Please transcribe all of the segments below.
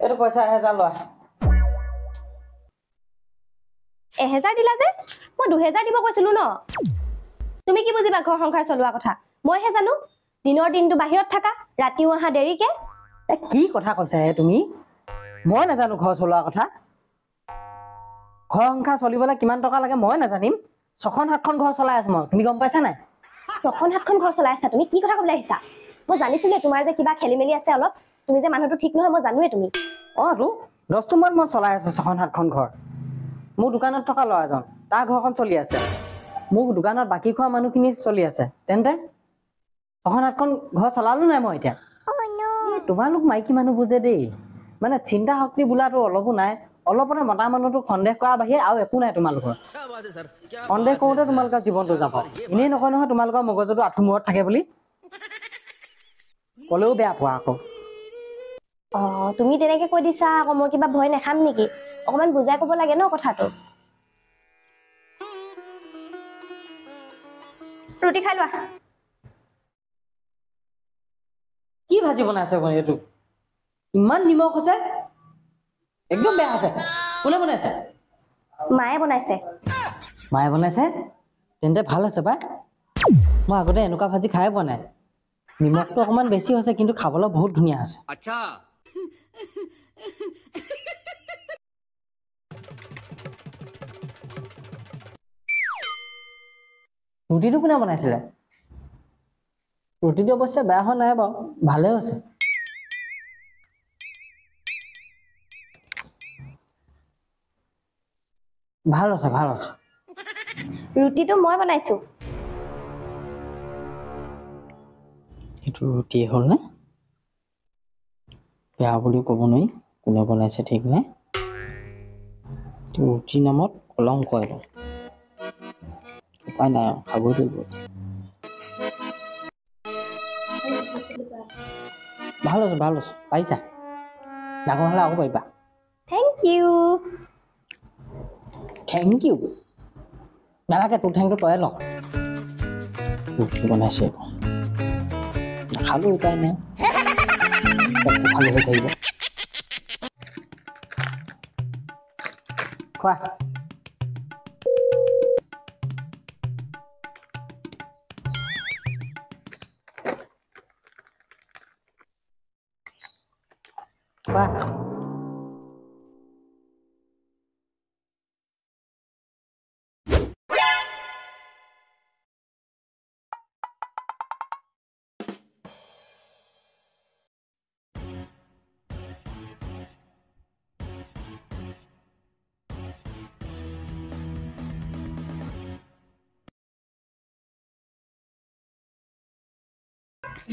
এইটো পইচা 1000 লোৱা 1000 দিলা যে মই 2000 দিব কৈছিলো ন তুমি কি বুজিবা ঘৰ সংসাৰ চলোৱা কথা মইহে জানো দিনৰ দিনটো বাহিৰত থাকা ৰাতিও আহা দেৰিকে কি কথা কৈছা হে তুমি মই নাজানো ঘৰ চলোৱা কথা ঘৰ সংসাৰ চলিবলৈ কিমান টকা লাগে মই নাজানিম 6খন 7খন ঘৰ চলাই আছো মই তুমি গম পাইছা নাই 6খন 7খন ঘৰ চলাই আছা তুমি কি কথা ক'বলৈ আহিছা মই জানিছিলো তোমাৰ যে কিবা খেলিমেলি আছে অলপ তুমি যে মানুহটো ঠিক নহয় মই জানোৱে তুমি তো 10 সময়ত মই চলাই আছো 6খন 7খন ঘৰ মোৰ দোকানত থকা ল'ৰাজন তাৰ ঘৰখন চলি আছে মোৰ দোকানত বাকি খোৱা মানুহখিনি চলি আছে তেন্তে 6খন 7খন ঘৰ চলালো নাই মই এতিয়া তোমালোক মাইকী মানুহ বুজে দেই মানে চিন্তা শক্তি বোলাটো অলপো নাই অলপতে মতা মানুহটো সন্দেহ কৰা বাহিৰে আৰু একো নাই তোমালোকৰ সন্দেহ কৰোঁতে তোমালোকৰ জীৱনটো যাব এনেই নকয় নহয় তোমালোকৰ মগজুটো আঁঠুমূৰত থাকে বুলি ক'লেও বেয়া পোৱা আকৌ তুমি তেনেকে কৈ দিছা আকৌ মই কিবা ভয় নাখাম নেকি অকমান বুজাই ক'ব লাগে ন কথাটো ৰুটি খাই লোৱা কি ভাজি বনাইছে এইটো ইমান নিমখ আছে একদম বেয়া আছে কোনে বনাইছে মায়ে বনাইছে মায়ে বনাইছে তেন্তে ভাল আছে পাই মই আগতে এনেকুৱা ভাজি খাই পোৱা নাই নিমখটো অকমান বেছি হৈছে কিন্তু খাবলৈ বহুত ধুনীয়া আছে আচ্ছা ৰুটিটো কোনে বনাইছিলে ৰুটিটো অৱশ্যে বেয়া হোৱা নাই বাৰু ভালে হৈছে ভাল আছে ৰুটিটো মই বনাইছো এইটো ৰুটি হ'ল নে বেয়া বুলি ক'ব নোৱাৰি কোনে বনাইছে ঠিক নাই ৰুটি নামত কলংক এইটো উপায় নাই খাবই লাগিব ভাল আছে পাৰিছা ডাঙৰ হ'লে আকৌ পাৰিবা থেংক ইউ নালাগে তোৰ ঠেংটো তয়ে ল ৰুটি বনাইছে নাখালো উপায় নাই খালো হৈ থাকিব খোৱা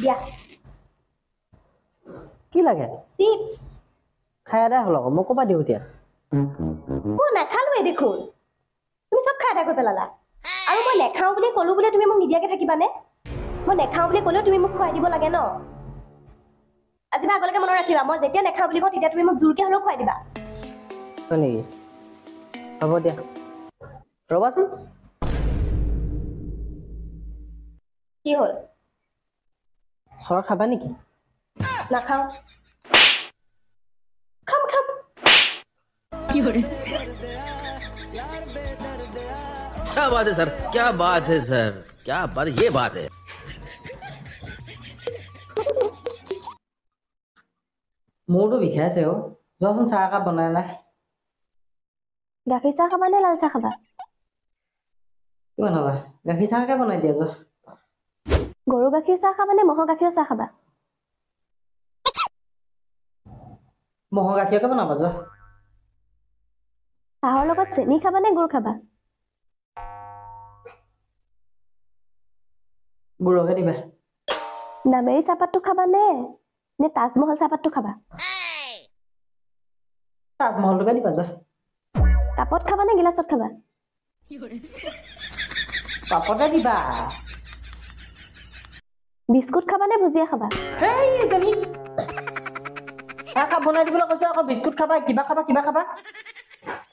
দিয়া কি লাগে চিপছ খাই আদায় হ'ল আকৌ মই ক'ৰপৰা দিওঁ এতিয়া মই নাখালোৱে দেখোন তুমি চব খাই আদায় কৰি পেলালা আৰু মই নেখাওঁ বুলি ক'লো বোলে তুমি মোক নিদিয়াকে থাকিবানে মই নেখাওঁ বুলি ক'লেও তুমি মোক খুৱাই দিব লাগে ন আজি বা আগলৈকে মনত ৰাখিবা মই যেতিয়া নেখাওঁ বুলি কওঁ তেতিয়া তুমি মোক জোৰকে হ'লেও খুৱাই দিবা হয় নেকি হ'ব দিয়া ৰ'বাচোন কি হ'ল চৰ খাবা নেকি নাখাওঁ খাম কি হ'ল क्या बात है सर क्या बात है सर क्या बात ये बात है মোৰতো বিষাইছে যোৱাচোন চাহ একাপ বনাই নাই গাখীৰ চাহ খাবা নে লাল চাহ খাবা কি বনাবা গাখীৰ চাহকে বনাই দিয়া যোৱা গৰু গাখীৰ চাহ খাবা নে ম'হৰ গাখীৰ চাহ খাবা ম'হৰ গাখীৰকে বনাবা যোৱা চাহৰ লগত চেনি খাবা নে গুৰ খাবা গুৰকে দিবা নামেৰি চাহপাতটো খাবা নে তাজমহল চাহপাতটো খাবা তাজমহলটোকে দিবা যোৱা কাপত খাবা নে গিলাচত খাবা কাপতে দিবা বিস্কুট খাবা নে ভুজিয়া খাবা হেই এজনী চাহ কাপ বনাই দিবলৈ কৈছে আকৌ বিস্কুট খাবা কিবা খাবা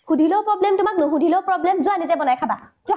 সুধিলেও প্ৰব্লেম তোমাক নুসুধিলেও প্ৰব্লেম যোৱা নিজে বনাই খাবা যোৱা